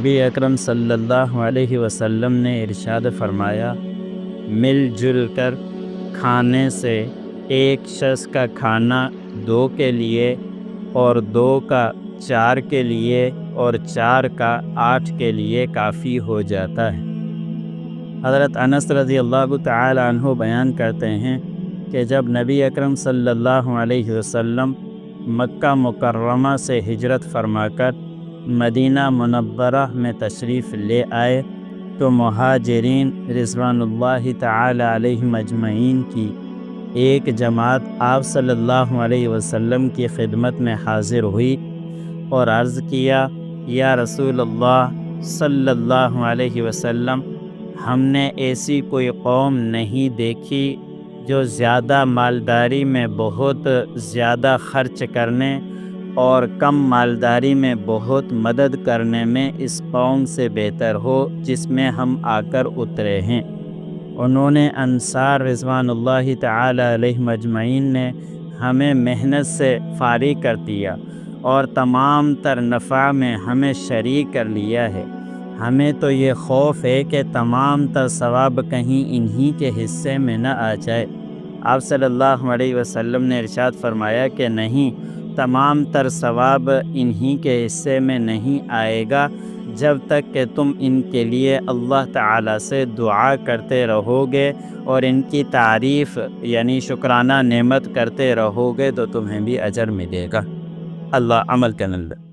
نبی اکرم صلی اللہ علیہ وسلم نے ارشاد فرمایا، مل جل کر کھانے سے ایک شخص کا کھانا 2 کے لیے، اور 2 کا 4 کے لیے، اور 4 کا 8 کے لیے کافی ہو جاتا ہے۔ حضرت انس رضی اللہ تعالی عنہ بیان کرتے ہیں کہ جب نبی اکرم صلی اللہ علیہ وسلم مکہ مکرمہ سے ہجرت فرما کر مدینہ منورہ میں تشریف لے آئے تو مہاجرین رضوان اللہ تعالی علیہم اجمعین کی ایک جماعت آپ صلی اللہ علیہ وسلم کی خدمت میں حاضر ہوئی اور عرض کیا، یا رسول اللہ صلی اللہ علیہ وسلم، ہم نے ایسی کوئی قوم نہیں دیکھی جو زیادہ مالداری میں بہت زیادہ خرچ کرنے اور کم مالداری میں بہت مدد کرنے میں اس قوم سے بہتر ہو جس میں ہم آ کر اترے ہیں۔ انہوں نے انصار رضوان اللہ تعالی علیہم اجمعین نے ہمیں محنت سے فارغ کر دیا اور تمام تر نفع میں ہمیں شریک کر لیا ہے۔ ہمیں تو یہ خوف ہے کہ تمام تر ثواب کہیں انہی کے حصے میں نہ آ جائے۔ آپ صلی اللہ علیہ وسلم نے ارشاد فرمایا کہ نہیں، تمام تر ثواب انہی کے حصے میں نہیں آئے گا جب تک کہ تم ان کے لیے اللہ تعالیٰ سے دعا کرتے رہو گے اور ان کی تعریف یعنی شکرانہ نعمت کرتے رہو گے تو تمہیں بھی اجر ملے گا۔ اللہ عمل کرنے